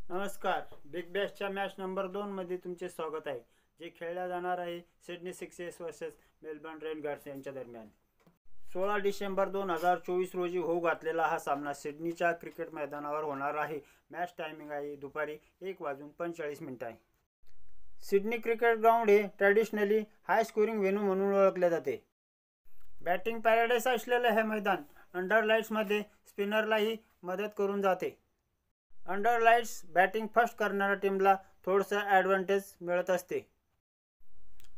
नमस्कार. Big बॅशच्या match number 2 मध्ये तुमचे स्वागत आहे, जे खेळल्या जाणार आहे सिडनी सिक्सर्स वर्सेस मेलबर्न रेनगार्ड्स यांच्या दरम्यान. 16 डिसेंबर 2024 रोजी होऊ घातलेला हा सामना सिडनीच्या क्रिकेट मैदानावर होणार आहे. मॅच टायमिंग आहे दुपारी 1:45 आहे. सिडनी क्रिकेट ग्राउंड हे ट्रॅडिशनली हाय स्कोरिंग व्हेन्यू म्हणून ओळखले जाते. बॅटिंग पॅराडाईस असलेले हे मैदान अंडर लाईट्समध्ये स्पिनरलाही मदत करून जाते. अंडर लाईट्स बॅटिंग फर्स्ट करणाऱ्या टीमला थोडंसं ॲडव्हान्टेज मिळत असते.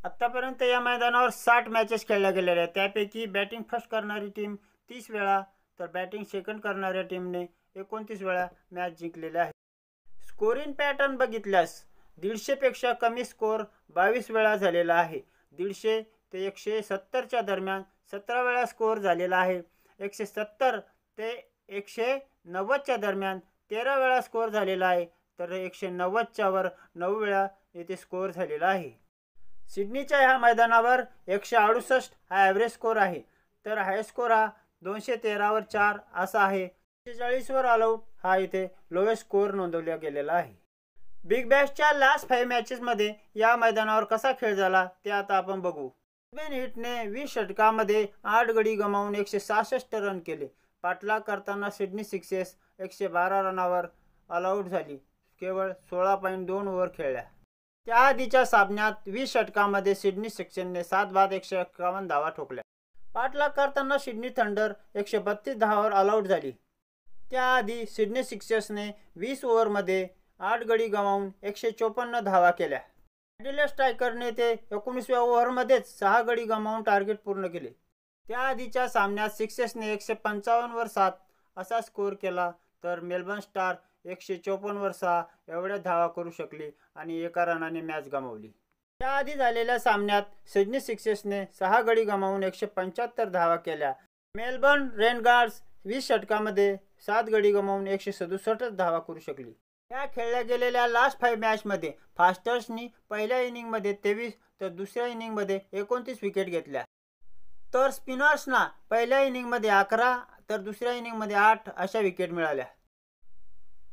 आत्तापर्यंत या मैदानावर 60 मॅचेस खेळल्या गेलेल्या आहेत. त्यापैकी बॅटिंग फर्स्ट करणारी टीम 30 वेळा तर बॅटिंग सेकंड करणाऱ्या टीमने 29 वेळा मॅच जिंकलेल्या आहे. स्कोरिंग पॅटर्न बघितल्यास 150 पेक्षा कमी स्कोर 22 वेळा झालेला आहे. 150 ते 170च्या दरम्यान 17 वेळा स्कोर झालेला आहे. 170 ते 190च्या दरम्यान 13 वेळा स्कोर झालेला आहे, तर 190च्या वर 9 वेळा येथे स्कोर झालेला आहे. सिडनीच्या ह्या मैदानावर 168 हा ॲव्हरेज स्कोर आहे, तर हाय स्कोर हा 213 वर 4 असा आहे. 46 वर ऑल आऊट हा इथे लोएस्ट स्कोर नोंदवला गेलेला आहे. बिग बॅशच्या लास्ट 5 मॅचेसमध्ये या मैदानावर कसा खेळ झाला ते आता आपण बघू. रुबेन हिटने 20 षटकामध्ये 8 गडी गमावून 166 रन केले. पाठलाग करताना सिडनी सिक्सर्स 112 रनावर ऑल आऊट झाली. केवळ 16.2 ओव्हर खेळल्या. त्याआधीच्या सामन्यात 20 षटकामध्ये सिडनी सिक्सर्सने 7 बाद 151 धावा ठोकल्या. पाठलाग करताना सिडनी थंडर 132 धावावर ऑल आऊट झाली. त्याआधी सिडनी सिक्सर्सने 20 ओव्हरमध्ये 8 गडी गमावून 154 धावा केल्या. ॲडिलेड स्ट्रायकरने ते 19व्या ओव्हरमध्येच 6 गडी गमावून टार्गेट पूर्ण केले. त्याआधीच्या सामन्यात सिक्सर्सने 155 वर 7 असा स्कोर केला, तर मेलबर्न स्टार 154 वर 6 एवढ्या धावा करू शकली आणि 1 रनाने मॅच गमावली. त्याआधी झालेल्या सामन्यात सिडनी सिक्सर्सने 6 गडी गमावून 175 धावा केल्या. मेलबर्न रेनगार्ड्स 20 षटकामध्ये 7 गडी गमावून 167 धावा करू शकली. या खेळल्या गेलेल्या लास्ट 5 मॅचमध्ये फास्टर्सनी पहिल्या इनिंगमध्ये 23 तर दुसऱ्या इनिंगमध्ये 29 विकेट घेतल्या, तर स्पिनर्सना पहिल्या इनिंगमध्ये 11 तर दुसऱ्या इनिंगमध्ये 8 अशा विकेट मिळाल्या.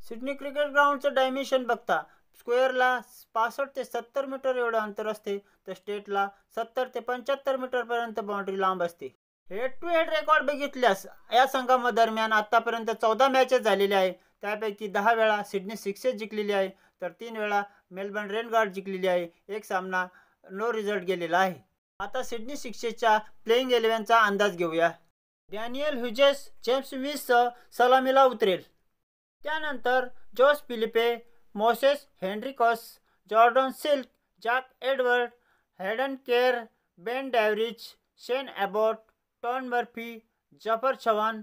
सिडनी क्रिकेट ग्राउंडचं डायमेन्शन बघता स्क्वेअरला 65 ते 70 मीटर एवढं अंतर असते, तर स्टेटला 70 ते 75 मीटरपर्यंत बाउंड्री लांब असते. हेड टू हेड रेकॉर्ड बघितल्यास या संघादरम्यान आतापर्यंत 14 मॅचेस झालेल्या आहे. त्यापैकी 10 वेळा सिडनी सिक्सर्स जिंकलेली आहे, तर 3 वेळा मेलबर्न रेनगार्ड जिंकलेली आहे. एक सामना नो रिझल्ट गेलेला आहे. आता सिडनी सिक्सर्सच्या प्लेइंग 11चा अंदाज घेऊया. डॅनियल ह्युजेस जेम्स विससह सलामीला उतरेल. त्यानंतर Josh Philippe, Moises Henriques, Jordan Silk, Jack Edward, Hayden Kerr, Ben डॅव्हरिच, Sean Abbott, Todd Murphy, Jafer Chohan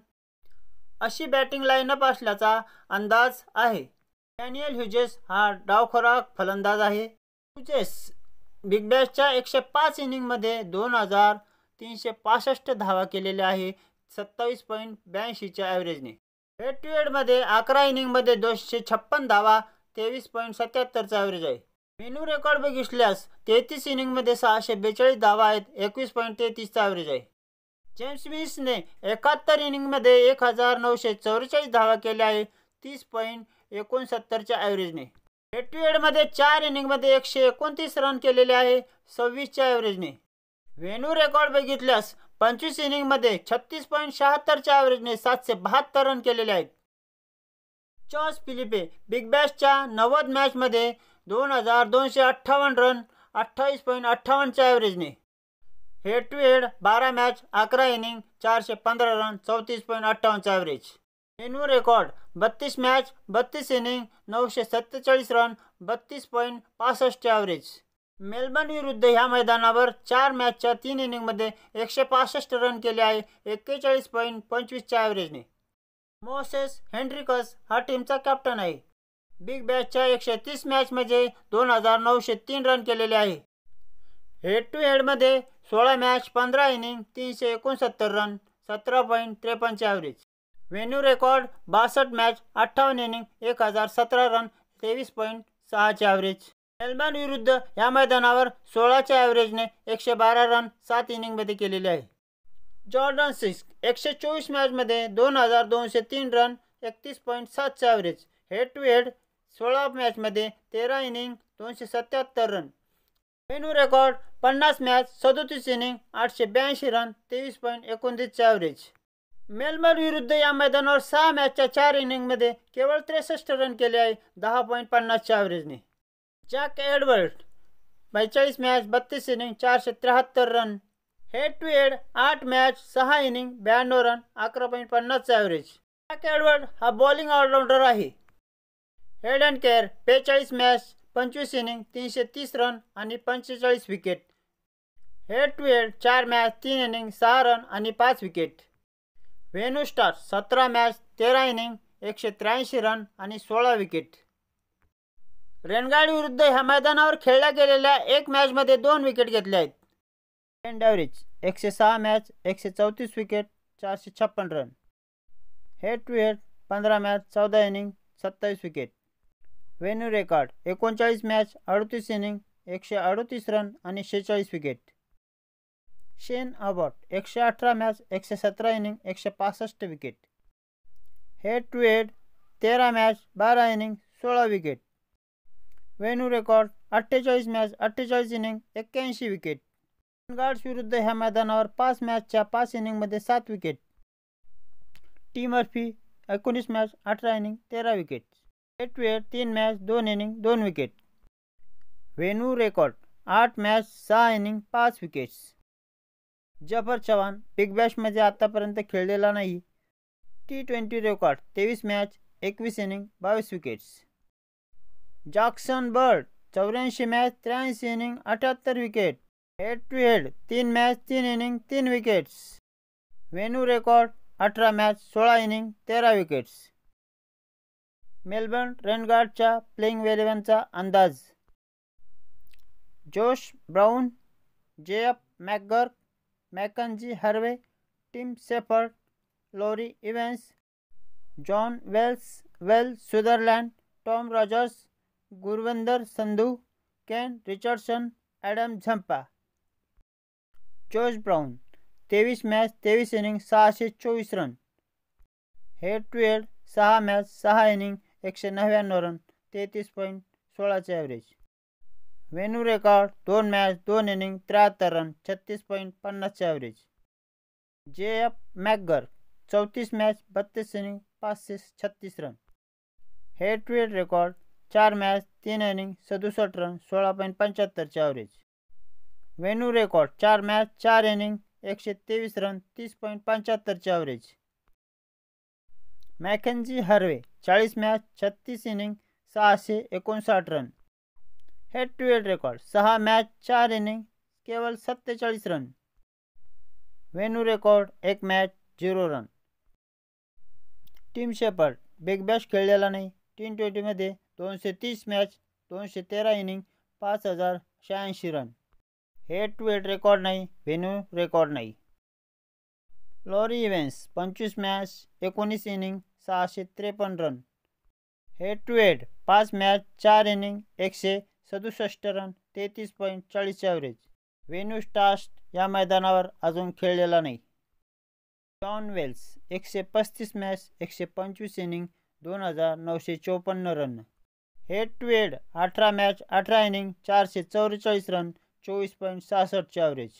अशी बॅटिंग लाईनअप असल्याचा अंदाज आहे. डॅनियल ह्युजेस हा डावखोराक फलंदाज आहे. ह्युजेस बिग बॅशच्या 105 इनिंगमध्ये 2365 धावा केलेल्या आहे, 27.82च्या ॲव्हरेजने. हेड टू हेडमध्ये 11 इनिंगमध्ये 256 धावा, 23.77चा ॲव्हरेज आहे. मेनू रेकॉर्ड बघितल्यास 33 इनिंगमध्ये 642 धावा आहेत, 21.33चा ॲव्हरेज आहे. जेम्स विसने 71 इनिंगमध्ये 1944 धावा केल्या आहे, 30.69च्या ॲव्हरेजने. हेड टू हेडमध्ये 4 इनिंगमध्ये 129 रन केलेले आहे, 26च्या ॲव्हरेजने. व्हेन्यू रेकॉर्ड बघितल्यास 25 इनिंगमध्ये 36.76च्या ॲव्हरेजने 772 रन केलेले आहेत. जोस फिलिपे बिग बॅशच्या 90 मॅचमध्ये 2258 रन, 28.58च्या ॲव्हरेजने. Head to head 12 match 11 inning 415 run, 34.58चा average. Venue record 32 match 32 inning 947 run, 32.65चे ॲव्हरेज. मेलबर्न विरुद्ध ह्या मैदानावर 4 मॅचच्या 3 इनिंगमध्ये 165 रन केले आहे, 41.25च्या ॲव्हरेजने. मोसेस हेनरिकस हा टीमचा कॅप्टन आहे. बिग बॅशच्या 130 मॅचमध्ये 2903 रन केलेले आहे. हेड टू हेडमध्ये 16 मॅच 15 इनिंग 369 रन, 17.53चे average. Venue record 62 match 58 inning 1017 run, 23.6चे ॲव्हरेज. मेलबर्न विरुद्ध या मैदानावर 16च्या ॲव्हरेजने 112 रन 7 इनिंगमध्ये केलेले आहे. जॉर्डन सिल्क 124 मॅचमध्ये 2203 रन, 31.7चा ॲव्हरेज. हेड टू हेड 16 मॅचमध्ये 13 inning 277 run. Venue record 50 match 37 inning 882 run 23.29 average. Melbourne विरुद्ध या मैदानावर 6 मॅचच्या 4 इनिंगमध्ये केवळ 63 रन केले आहे 10.50 ॲव्हरेजने. Jack Edward 42 match 32 inning 473 run. Head to head 8 match 6 inning 92 run 11.50 average. Jack Edward हा बॉलिंग ऑलराऊंडर आहे. Hayden Kerr 42 match 25 inning 330 run आणि 45 wicket. Head to head 4 match 3 inning 6 run आणि 5 wicket. Venue stats 17 match 13 inning 183 run आणि 16 wicket. रेनगार्ड विरुद्ध ह्या मैदानावर खेळल्या गेलेल्या 1 मॅचमध्ये 2 विकेट घेतल्या आहेत. And average 106 match 134 wicket 456 run. Head to head 15 match 14 inning 27 wicket. Venue record 39 match 38 inning 138 run आणि 46 wicket. Shane Abbott 118 match 117 inning 165 wicket. Head to head 13 match 12 inning 16 wicket. Venue record 48 match 48 inning 81 wicket. गार्ड्स विरुद्ध ह्या मैदानावर 5 मॅचच्या 5 इनिंगमध्ये 7 wicket. T Murphy 19 match 18 inning 13 wicket. Head to head 3 match 2 inning 2 wicket. Venue record 8 match 6 inning 5 wickets. Jafer Chohan Big बॅशमध्ये आतापर्यंत खेळलेला नाही. T20 record 23 match 21 inning 22 wickets. Jackson Bird 84 match 83 inning 78 wicket. Head to head 3 match 3 inning 3 wickets. Venue record 18 match 16 inning 13 wickets. Melbourne रेनगार्डच्या playing 11चा अंदाज. Josh Brown, JF मॅकगर्क, Mackenzie Harvey, Tim Shepherd, Laurie Evans, John Will Sutherland, Tom Rogers, Gurinder Sandhu, Kane Richardson, Adam Zampa. Josh Brown 23 match 23 inning 624 run. Head to head 6 match 6 inning 199 run 33.16 average. Venue record 2 match 2 inning 73 run 36.50 average. J F McGurk 34 match 32 inning 536 run. Head to head record 4 match 3 inning 67 run 16.75 average. Venue record 4 match 4 inning 123 run 30.75 average. Mackenzie Harvey 40 match 36 inning 659 run. Head to head record 6 match 4 inning केवळ 47 run. Venue record 1 match 0 run. Tim Shepherd Big Bash खेळलेला नाही. T20मध्ये 230 match 213 inning 5086 run. Head to head record नाही. Venue record नाही. Laurie Evans 25 match 19 inning 653 run. Head to head 5 match 4 inning 167 run 33.40 average. Venue stats या मैदानावर अजून खेळलेला नाही. John Wells 135 match 125 inning 2954 run. Head to head 18 match 18 inning 444 run 24.66 average.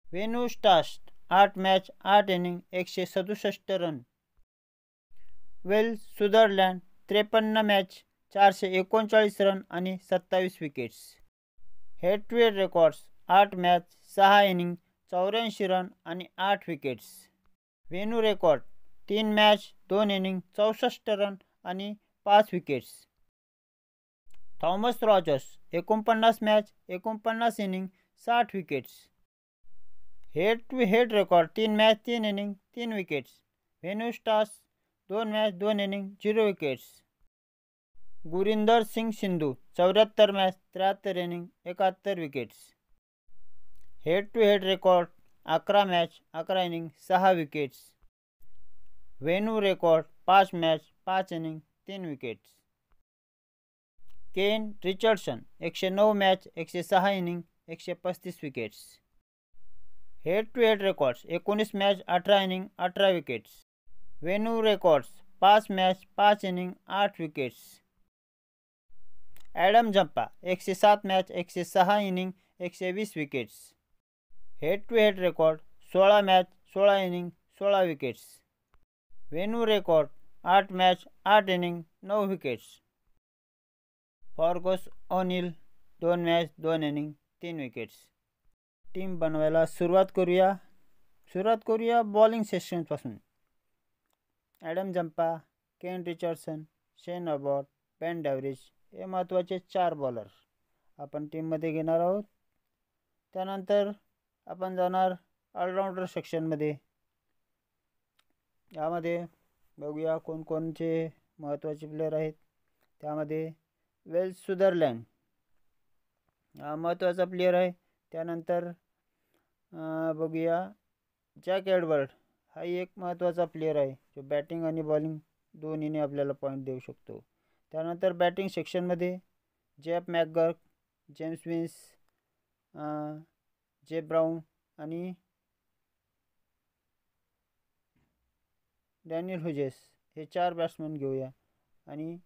Venue stats 8 match 8 inning 167 run. Will Sutherland 53 match 439 run आणि 27 wickets. Head to head records 8 match 6 inning 84 run आणि 8 wickets. Venue record 3 match 2 inning 64 run आणि 5 wickets. Thomas Rogers 49 match 49 inning 60 wickets. Head to head record 3 match 3 inning 3 wickets. Venue stars 2 match 2 inning 0 wickets. Gurinder Singh Sandhu 74 match 73 inning 71 wickets. Head to head record 11 match 11 inning 6 wickets. Venue record 5 match 5 inning 3 wickets. Kane Richardson 109 match 106 inning 135 wickets. Head to head records 19 match 18 inning 18 wickets. Venue records 5 match 5 inning 8 wickets. Adam Zampa 107 match 106 inning 120 wickets. Head to head record 16 match 16 inning 16 wickets. Venue record 8 match 8 inning 9 wickets. Fergus O'Neill 2 match 2 inning 3 wickets. Team बनवायला सुरुवात करूया bowling सेक्शनपासून. Adam Zampa, Kane Richardson, Sean Abbott, Ben डॅव्हरिज हे महत्त्वाचे 4 bowler आपण टीममध्ये घेणार आहोत. त्यानंतर आपण जाणार ऑलराऊंडर सेक्शनमध्ये. यामध्ये बघूया कोणकोणचे महत्त्वाचे प्लेयर आहेत. त्यामध्ये वेल्स सुदरलँड हा महत्त्वाचा प्लेयर आहे. त्यानंतर बघूया जॅक एडवर्ड हा एक महत्त्वाचा प्लेयर आहे जो बॅटिंग आणि बॉलिंग दोन्हीने आपल्याला पॉईंट देऊ शकतो. त्यानंतर बॅटिंग सेक्शनमध्ये जेफ मॅकगर्क, जेम्स विन्स, जे ब्राऊन आणि डॅनियल हुजेस हे 4 बॅट्समन घेऊया. आणि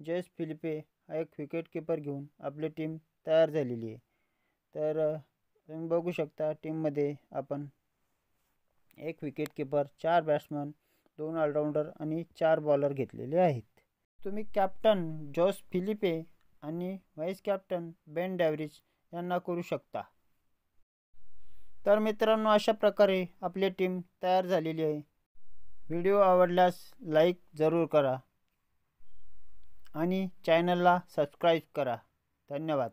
जेस फिलिपे हा एक विकेट कीपर घेऊन आपली टीम तयार झालेली आहे. तर तुम्ही बघू शकता टीममध्ये आपण 1 विकेट कीपर, 4 बॅट्समन, 2 ऑलराऊंडर आणि 4 बॉलर घेतलेले आहेत. तुम्ही कॅप्टन जोस फिलिपे आणि व्हाईस कॅप्टन बेन डॅव्हरिज यांना करू शकता. तर मित्रांनो, अशा प्रकारे आपली टीम तयार झालेली आहे. व्हिडिओ आवडल्यास लाईक जरूर करा आणि चॅनलला सबस्क्राईब करा. धन्यवाद.